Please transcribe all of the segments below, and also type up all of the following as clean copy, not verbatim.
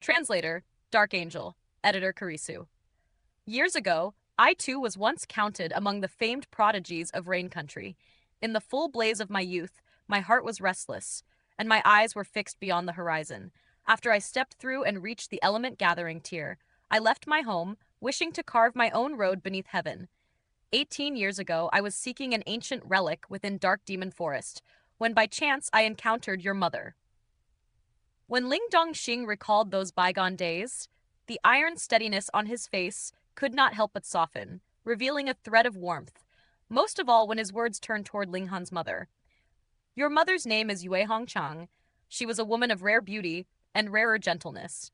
Translator, Dark Angel. Editor, Karisu. Years ago, I too was once counted among the famed prodigies of Rain Country. In the full blaze of my youth, my heart was restless, and my eyes were fixed beyond the horizon. After I stepped through and reached the element gathering tier, I left my home, wishing to carve my own road beneath heaven. 18 years ago, I was seeking an ancient relic within Dark Demon Forest, when by chance I encountered your mother. When Ling Dongxing recalled those bygone days, the iron steadiness on his face could not help but soften, revealing a thread of warmth, most of all when his words turned toward Ling Han's mother. Your mother's name is Yue Hongchang. She was a woman of rare beauty and rarer gentleness.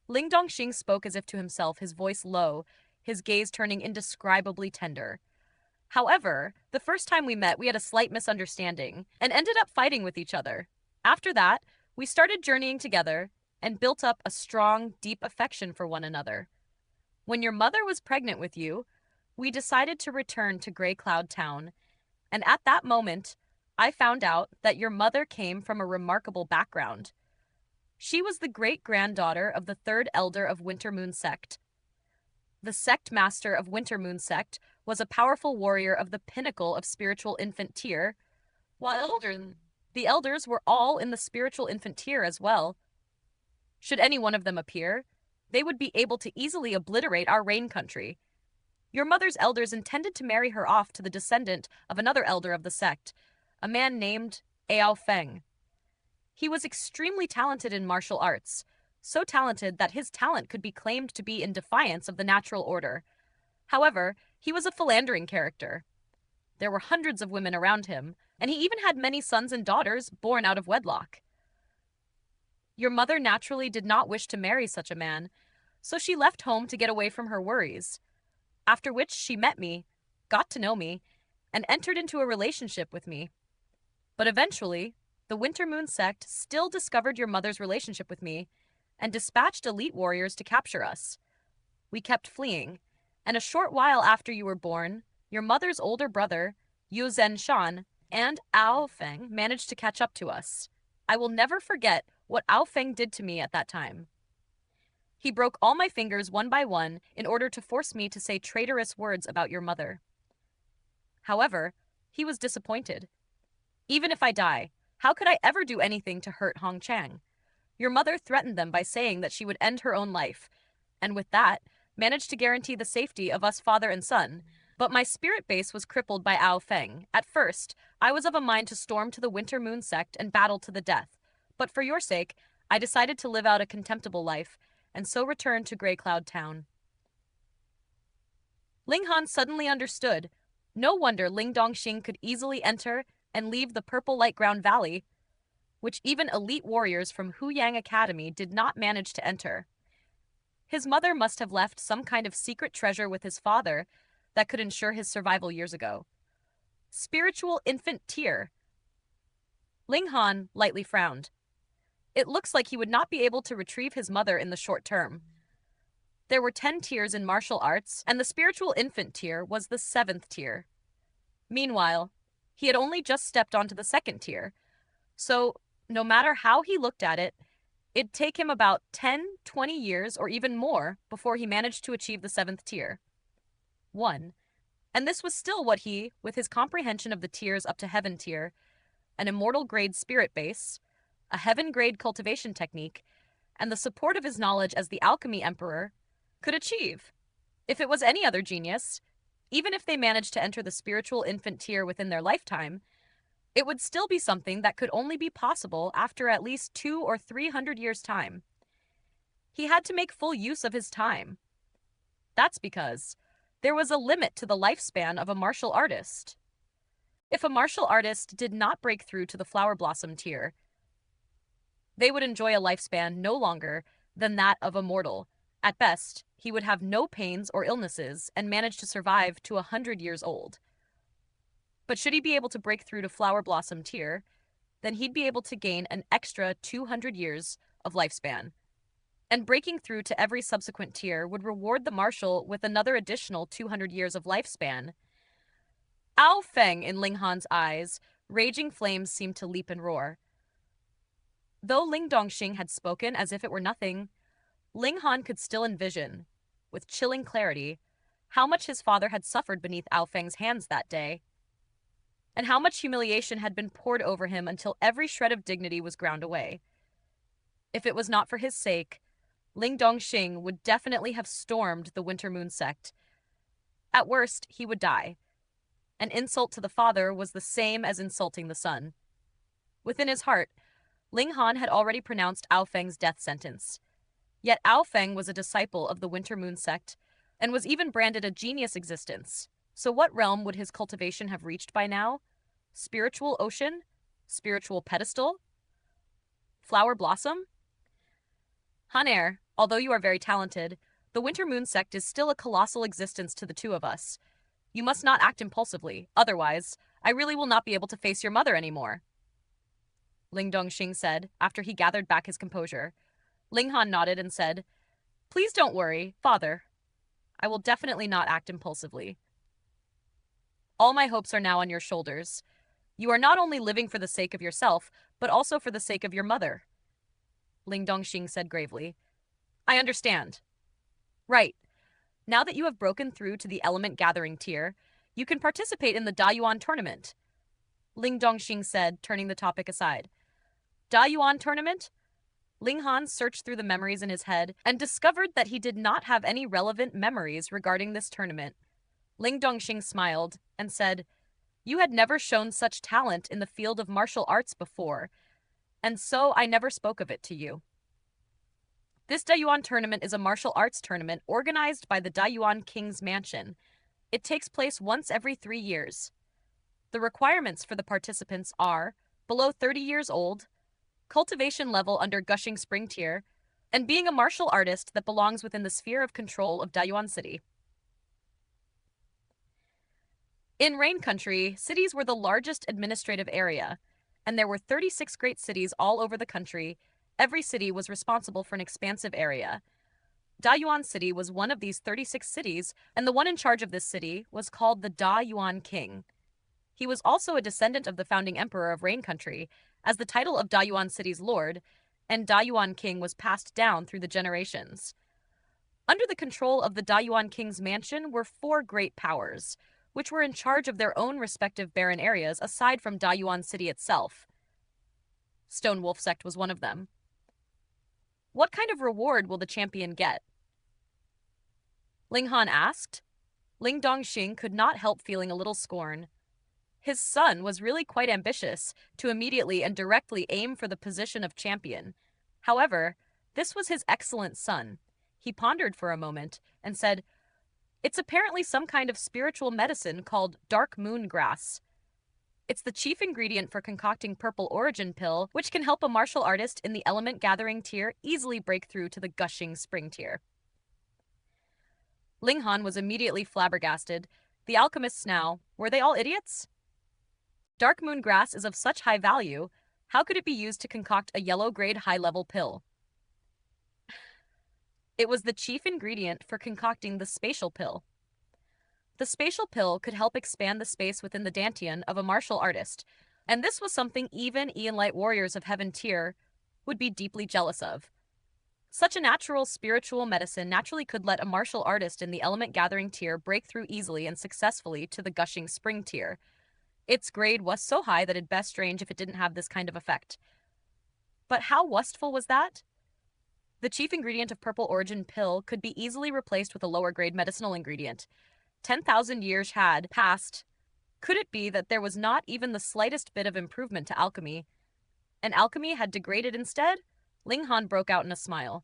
Ling Dongxing spoke as if to himself, his voice low, his gaze turning indescribably tender. However, the first time we met, we had a slight misunderstanding and ended up fighting with each other. After that, we started journeying together and built up a strong, deep affection for one another. When your mother was pregnant with you, we decided to return to Grey Cloud Town, and at that moment, I found out that your mother came from a remarkable background. She was the great-granddaughter of the third elder of Wintermoon Sect. The sect master of Wintermoon Sect was a powerful warrior of the pinnacle of spiritual infant tier, while the elders were all in the spiritual infant tier as well. Should any one of them appear, they would be able to easily obliterate our Rain Country. Your mother's elders intended to marry her off to the descendant of another elder of the sect, a man named Ao Feng. He was extremely talented in martial arts, so talented that his talent could be claimed to be in defiance of the natural order. However, he was a philandering character. There were hundreds of women around him, and he even had many sons and daughters born out of wedlock. Your mother naturally did not wish to marry such a man, so she left home to get away from her worries. After which she met me, got to know me, and entered into a relationship with me. But eventually, the Wintermoon Sect still discovered your mother's relationship with me and dispatched elite warriors to capture us. We kept fleeing, and a short while after you were born, your mother's older brother, Yu Zhenshan, and Ao Feng managed to catch up to us. I will never forget what Ao Feng did to me at that time. He broke all my fingers one by one in order to force me to say traitorous words about your mother. However, he was disappointed. Even if I die, how could I ever do anything to hurt Hong Chang? Your mother threatened them by saying that she would end her own life, and with that, managed to guarantee the safety of us father and son. But my spirit base was crippled by Ao Feng. At first, I was of a mind to storm to the Wintermoon Sect and battle to the death. But for your sake, I decided to live out a contemptible life, and so returned to Grey Cloud Town. Ling Han suddenly understood. No wonder Ling Dongxing could easily enter and leave the Purple Light Ground Valley, which even elite warriors from Huyang Academy did not manage to enter. His mother must have left some kind of secret treasure with his father that could ensure his survival years ago. Spiritual infant tier. Ling Han lightly frowned. It looks like he would not be able to retrieve his mother in the short term. There were 10 tiers in martial arts, and the spiritual infant tier was the 7th tier. Meanwhile, he had only just stepped onto the 2nd tier, so no matter how he looked at it, it'd take him about 10, 20 years or even more before he managed to achieve the 7th tier. 1. And this was still what he, with his comprehension of the tiers up to heaven tier, an immortal grade spirit base, a heaven grade cultivation technique, and the support of his knowledge as the Alchemy Emperor, could achieve. If it was any other genius, even if they managed to enter the spiritual infant tier within their lifetime, it would still be something that could only be possible after at least 200 or 300 years' time. He had to make full use of his time. That's because there was a limit to the lifespan of a martial artist. If a martial artist did not break through to the Flower Blossom tier, they would enjoy a lifespan no longer than that of a mortal. At best, he would have no pains or illnesses and manage to survive to 100 years old. But should he be able to break through to Flower Blossom tier, then he'd be able to gain an extra 200 years of lifespan. And breaking through to every subsequent tier would reward the martial with another additional 200 years of lifespan. Ao Feng in Ling Han's eyes, raging flames seemed to leap and roar. Though Ling Dongxing had spoken as if it were nothing, Ling Han could still envision, with chilling clarity, how much his father had suffered beneath Ao Feng's hands that day, and how much humiliation had been poured over him until every shred of dignity was ground away. If it was not for his sake, Ling Dongxing would definitely have stormed the Winter Moon sect. At worst, he would die. An insult to the father was the same as insulting the son. Within his heart, Ling Han had already pronounced Ao Feng's death sentence. Yet Ao Feng was a disciple of the Winter Moon sect and was even branded a genius existence. So what realm would his cultivation have reached by now? Spiritual ocean? Spiritual pedestal? Flower blossom? Haner, although you are very talented, the Winter Moon sect is still a colossal existence to the two of us. You must not act impulsively, otherwise, I really will not be able to face your mother anymore. Ling Dongxing said, after he gathered back his composure. Ling Han nodded and said, Please don't worry, father. I will definitely not act impulsively. All my hopes are now on your shoulders. You are not only living for the sake of yourself, but also for the sake of your mother. Ling Dongxing said gravely. I understand. Right. Now that you have broken through to the element gathering tier, you can participate in the Dayuan tournament. Ling Dongxing said, turning the topic aside. Dayuan tournament? Ling Han searched through the memories in his head and discovered that he did not have any relevant memories regarding this tournament. Ling Dongxing smiled and said, You had never shown such talent in the field of martial arts before, and so I never spoke of it to you. This Dayuan tournament is a martial arts tournament organized by the Dayuan King's Mansion. It takes place once every 3 years. The requirements for the participants are below 30 years old, cultivation level under Gushing Spring tier, and being a martial artist that belongs within the sphere of control of Dayuan City. In Rain Country, cities were the largest administrative area, and there were 36 great cities all over the country. Every city was responsible for an expansive area. Dayuan City was one of these 36 cities, and the one in charge of this city was called the Dayuan King. He was also a descendant of the founding emperor of Rain Country, as the title of Dayuan City's lord, and Dayuan King was passed down through the generations. Under the control of the Dayuan King's mansion were 4 great powers, which were in charge of their own respective barren areas aside from Dayuan City itself. Stone Wolf Sect was one of them. What kind of reward will the champion get? Ling Han asked. Ling Dongxing could not help feeling a little scorn. His son was really quite ambitious to immediately and directly aim for the position of champion. However, this was his excellent son. He pondered for a moment and said, It's apparently some kind of spiritual medicine called dark moon grass. It's the chief ingredient for concocting Purple Origin Pill, which can help a martial artist in the Element Gathering tier easily break through to the Gushing Spring tier. Ling Han was immediately flabbergasted. The alchemists now, were they all idiots? Dark moon grass is of such high value, how could it be used to concoct a yellow-grade high-level pill? It was the chief ingredient for concocting the spatial pill. The spatial pill could help expand the space within the dantian of a martial artist, and this was something even Aeon Light Warriors of Heaven tier would be deeply jealous of. Such a natural spiritual medicine naturally could let a martial artist in the Element Gathering tier break through easily and successfully to the Gushing Spring tier. Its grade was so high that it'd best strange if it didn't have this kind of effect. But how wasteful was that? The chief ingredient of Purple Origin Pill could be easily replaced with a lower-grade medicinal ingredient. 10,000 years had passed. Could it be that there was not even the slightest bit of improvement to alchemy? And alchemy had degraded instead? Ling Han broke out in a smile.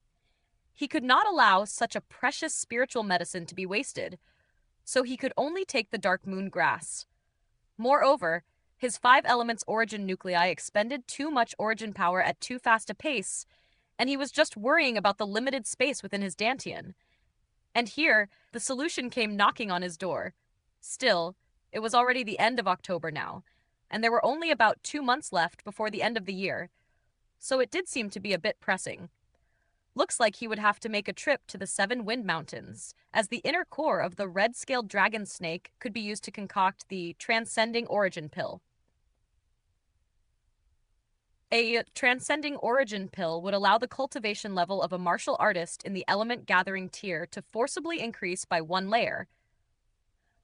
He could not allow such a precious spiritual medicine to be wasted, so he could only take the dark moon grass. Moreover, his 5 elements origin nuclei expended too much origin power at too fast a pace, and he was just worrying about the limited space within his dantian. And here, the solution came knocking on his door. Still, it was already the end of October now, and there were only about 2 months left before the end of the year, so it did seem to be a bit pressing. Looks like he would have to make a trip to the 7 Wind Mountains, as the inner core of the red-scaled dragon snake could be used to concoct the Transcending Origin Pill. A transcending origin pill would allow the cultivation level of a martial artist in the element gathering tier to forcibly increase by 1 layer,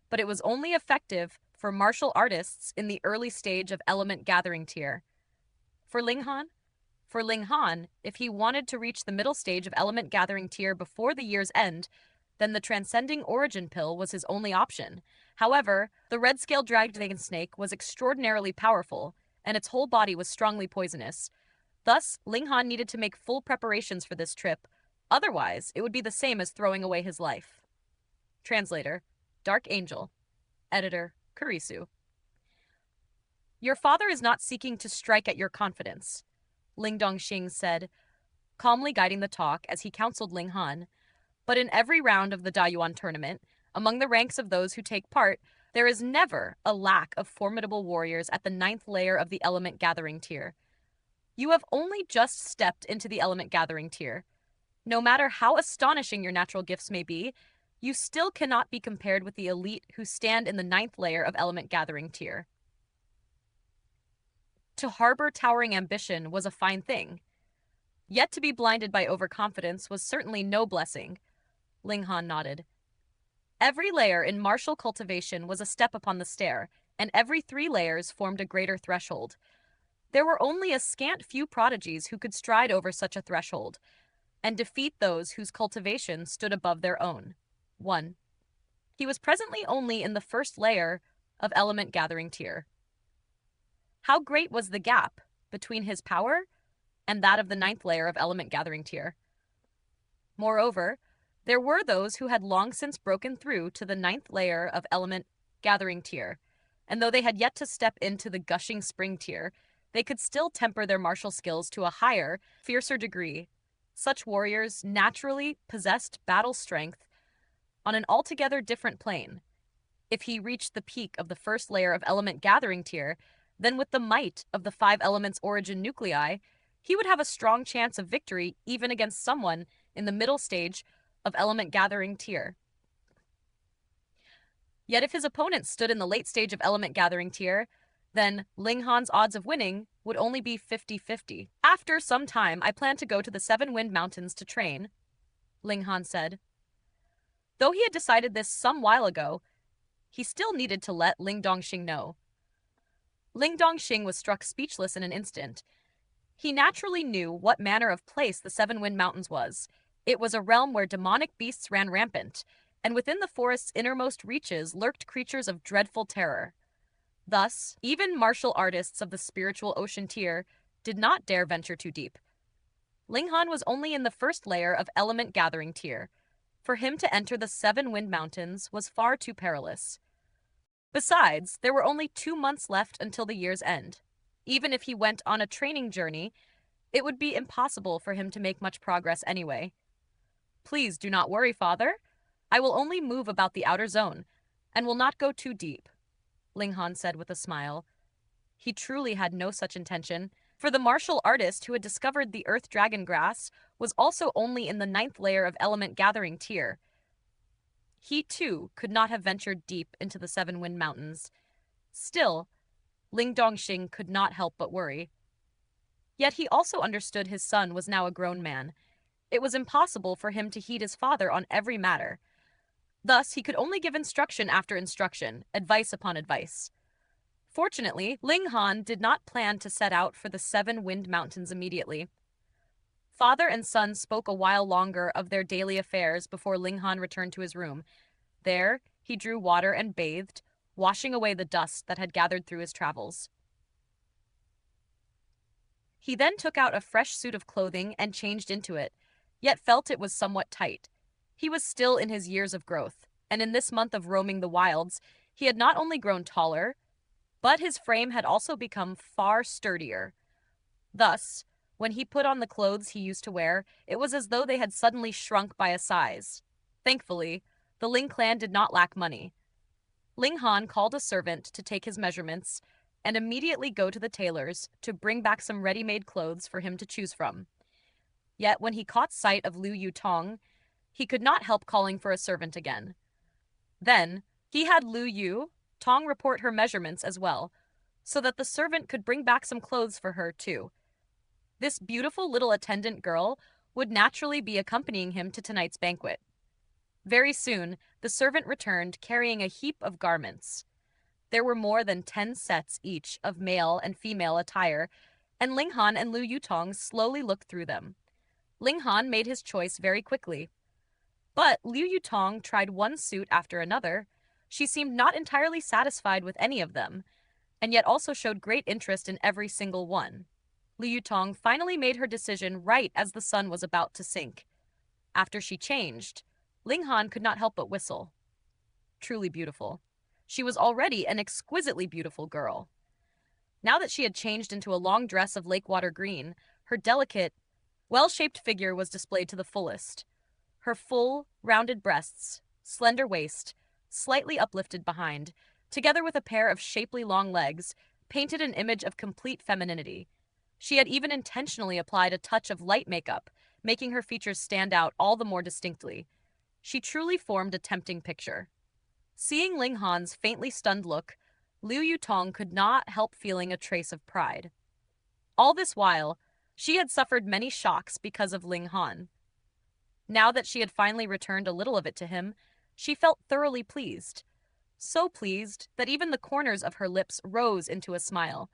but it was only effective for martial artists in the early stage of element gathering tier. For Ling Han? For Ling Han, if he wanted to reach the middle stage of element gathering tier before the year's end, then the transcending origin pill was his only option. However, the red-scaled dragon snake was extraordinarily powerful, and its whole body was strongly poisonous. Thus, Ling Han needed to make full preparations for this trip. Otherwise, it would be the same as throwing away his life. Translator, Dark Angel. Editor, Kurisu. Your father is not seeking to strike at your confidence, Ling Dongxing said, calmly guiding the talk as he counseled Ling Han. But in every round of the Dayuan tournament, among the ranks of those who take part, there is never a lack of formidable warriors at the 9th layer of the element gathering tier. You have only just stepped into the element gathering tier. No matter how astonishing your natural gifts may be, you still cannot be compared with the elite who stand in the 9th layer of element gathering tier. To harbor towering ambition was a fine thing. Yet to be blinded by overconfidence was certainly no blessing. Ling Han nodded. Every layer in martial cultivation was a step upon the stair, and every 3 layers formed a greater threshold. There were only a scant few prodigies who could stride over such a threshold, and defeat those whose cultivation stood above their own. 1. He was presently only in the 1st layer of element gathering tier. How great was the gap between his power and that of the 9th layer of element gathering tier? Moreover, there were those who had long since broken through to the 9th layer of element gathering tier, and though they had yet to step into the gushing spring tier, they could still temper their martial skills to a higher, fiercer degree. Such warriors naturally possessed battle strength on an altogether different plane. If he reached the peak of the 1st layer of element gathering tier, then with the might of the 5 elements origin nuclei, he would have a strong chance of victory even against someone in the middle stage of element gathering tier. Yet if his opponent stood in the late stage of element gathering tier, then Ling Han's odds of winning would only be 50-50. After some time, I plan to go to the 7 Wind Mountains to train, Ling Han said. Though he had decided this some while ago, he still needed to let Ling Dongxing know. Ling Dongxing was struck speechless in an instant. He naturally knew what manner of place the 7 Wind Mountains was. It was a realm where demonic beasts ran rampant, and within the forest's innermost reaches lurked creatures of dreadful terror. Thus, even martial artists of the spiritual ocean tier did not dare venture too deep. Ling Han was only in the 1st layer of element gathering tier. For him to enter the 7 Wind Mountains was far too perilous. Besides, there were only 2 months left until the year's end. Even if he went on a training journey, it would be impossible for him to make much progress anyway. Please do not worry, father. I will only move about the outer zone, and will not go too deep, Ling Han said with a smile. He truly had no such intention, for the martial artist who had discovered the earth dragon grass was also only in the 9th layer of element gathering tier. He, too, could not have ventured deep into the 7 Wind Mountains. Still, Ling Dongxing could not help but worry. Yet he also understood his son was now a grown man. It was impossible for him to heed his father on every matter. Thus, he could only give instruction after instruction, advice upon advice. Fortunately, Ling Han did not plan to set out for the 7 Wind Mountains immediately. Father and son spoke a while longer of their daily affairs before Ling Han returned to his room. There, he drew water and bathed, washing away the dust that had gathered through his travels. He then took out a fresh suit of clothing and changed into it, yet felt it was somewhat tight. He was still in his years of growth, and in this month of roaming the wilds, he had not only grown taller, but his frame had also become far sturdier. Thus, when he put on the clothes he used to wear, it was as though they had suddenly shrunk by a size. Thankfully, the Ling clan did not lack money. Ling Han called a servant to take his measurements and immediately go to the tailor's to bring back some ready-made clothes for him to choose from. Yet when he caught sight of Liu Yutong, he could not help calling for a servant again. Then, he had Liu Tong report her measurements as well, so that the servant could bring back some clothes for her too. This beautiful little attendant girl would naturally be accompanying him to tonight's banquet. Very soon, the servant returned carrying a heap of garments. There were more than 10 sets each of male and female attire, and Ling Han and Liu Yutong slowly looked through them. Ling Han made his choice very quickly. But Liu Yutong tried one suit after another. She seemed not entirely satisfied with any of them, and yet also showed great interest in every single one. Liu Yutong finally made her decision right as the sun was about to sink. After she changed, Ling Han could not help but whistle. Truly beautiful. She was already an exquisitely beautiful girl. Now that she had changed into a long dress of lakewater green, her delicate, well-shaped figure was displayed to the fullest. Her full, rounded breasts, slender waist, slightly uplifted behind, together with a pair of shapely long legs, painted an image of complete femininity. She had even intentionally applied a touch of light makeup, making her features stand out all the more distinctly. She truly formed a tempting picture. Seeing Ling Han's faintly stunned look, Liu Yutong could not help feeling a trace of pride. All this while, she had suffered many shocks because of Ling Han. Now that she had finally returned a little of it to him, she felt thoroughly pleased. So pleased that even the corners of her lips rose into a smile.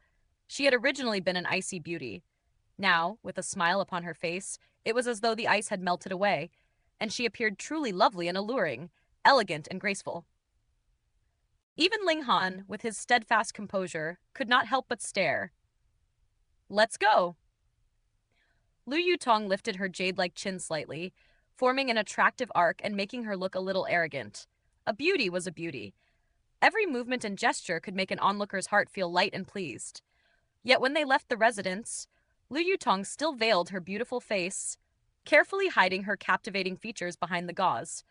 She had originally been an icy beauty. Now, with a smile upon her face, it was as though the ice had melted away, and she appeared truly lovely and alluring, elegant and graceful. Even Ling Han, with his steadfast composure, could not help but stare. "Let's go." Liu Yutong lifted her jade-like chin slightly, forming an attractive arc and making her look a little arrogant. A beauty was a beauty. Every movement and gesture could make an onlooker's heart feel light and pleased. Yet when they left the residence, Liu Yutong still veiled her beautiful face, carefully hiding her captivating features behind the gauze.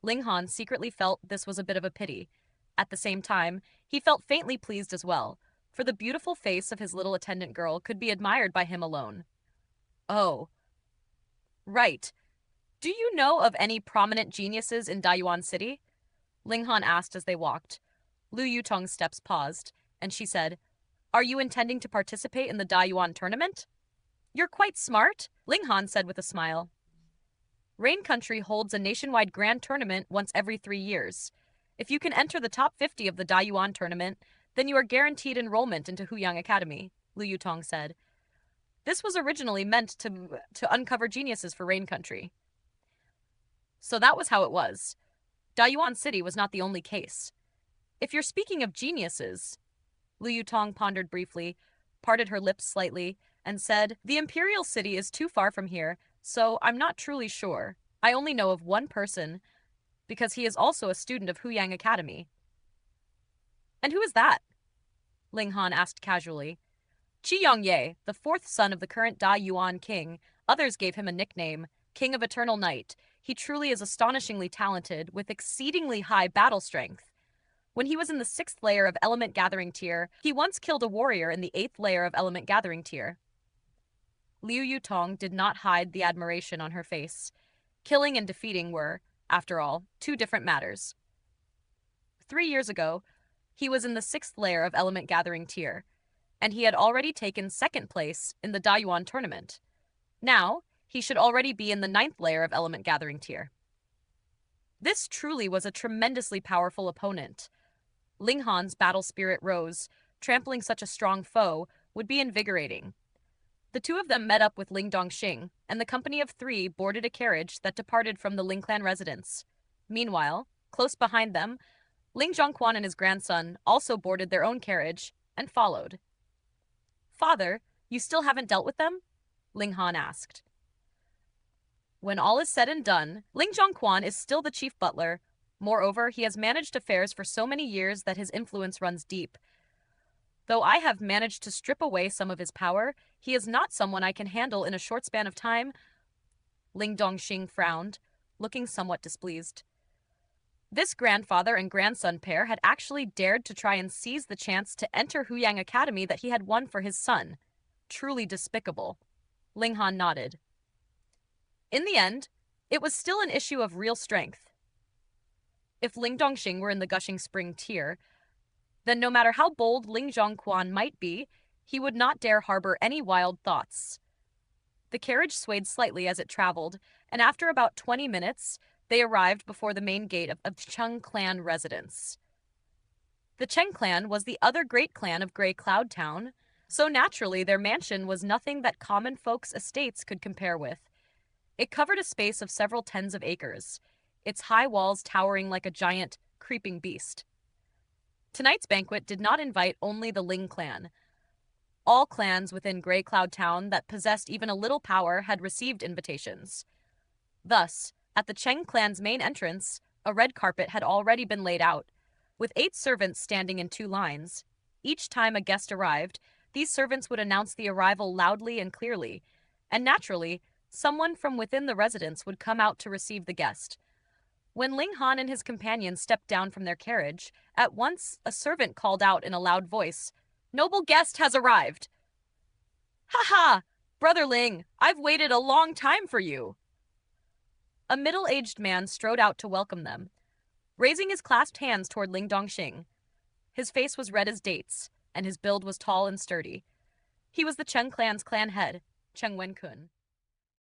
Ling Han secretly felt this was a bit of a pity. At the same time, he felt faintly pleased as well, for the beautiful face of his little attendant girl could be admired by him alone. "Oh, right. Do you know of any prominent geniuses in Dayuan City?" Ling Han asked as they walked. Liu Yutong's steps paused, and she said, "Are you intending to participate in the Dayuan tournament?" "You're quite smart," Ling Han said with a smile. Rain Country holds a nationwide grand tournament once every 3 years. If you can enter the top 50 of the Dayuan tournament, then you are guaranteed enrollment into Huyang Academy, Liu Yutong said. This was originally meant to uncover geniuses for Rain Country. So that was how it was. Dayuan City was not the only case. If you're speaking of geniuses, Liu Yutong pondered briefly, parted her lips slightly, and said, "The Imperial City is too far from here, so I'm not truly sure. I only know of one person, because he is also a student of Huyang Academy." "And who is that?" Ling Han asked casually. "Qi Yongye, the 4th son of the current Da Yuan king. Others gave him a nickname, King of Eternal Night. He truly is astonishingly talented, with exceedingly high battle strength. When he was in the 6th layer of Element Gathering tier, he once killed a warrior in the 8th layer of Element Gathering tier." Liu Yutong did not hide the admiration on her face. Killing and defeating were, after all, 2 different matters. 3 years ago, he was in the 6th layer of Element Gathering tier, and he had already taken 2nd place in the Dayuan tournament. Now, he should already be in the 9th layer of Element Gathering tier. This truly was a tremendously powerful opponent. Ling Han's battle spirit rose. Trampling such a strong foe would be invigorating. The two of them met up with Ling Dongxing, and the company of 3 boarded a carriage that departed from the Ling clan residence. Meanwhile, close behind them, Ling Zhongquan and his grandson also boarded their own carriage and followed. "Father, you still haven't dealt with them?" Ling Han asked. When all is said and done, Ling Zhongquan is still the chief butler. Moreover, he has managed affairs for so many years that his influence runs deep. Though I have managed to strip away some of his power, he is not someone I can handle in a short span of time. Ling Dongxing frowned, looking somewhat displeased. This grandfather and grandson pair had actually dared to try and seize the chance to enter Huyang Academy that he had won for his son. Truly despicable. Ling Han nodded. In the end, it was still an issue of real strength. If Ling Dongxing were in the Gushing Spring tier, then no matter how bold Ling Zhongquan might be, he would not dare harbor any wild thoughts. The carriage swayed slightly as it traveled, and after about 20 minutes, they arrived before the main gate of Chung clan residence. The Cheng clan was the other great clan of Grey Cloud Town, so naturally their mansion was nothing that common folks' estates could compare with. It covered a space of several tens of acres, its high walls towering like a giant, creeping beast. Tonight's banquet did not invite only the Ling clan. All clans within Grey Cloud Town that possessed even a little power had received invitations. Thus, at the Cheng clan's main entrance, a red carpet had already been laid out, with 8 servants standing in 2 lines. Each time a guest arrived, these servants would announce the arrival loudly and clearly, and naturally, someone from within the residence would come out to receive the guest. When Ling Han and his companions stepped down from their carriage, at once a servant called out in a loud voice, "Noble guest has arrived!" "Ha ha! Brother Ling, I've waited a long time for you!" A middle-aged man strode out to welcome them, raising his clasped hands toward Ling Dongxing. His face was red as dates, and his build was tall and sturdy. He was the Cheng clan's clan head, Cheng Wenkun.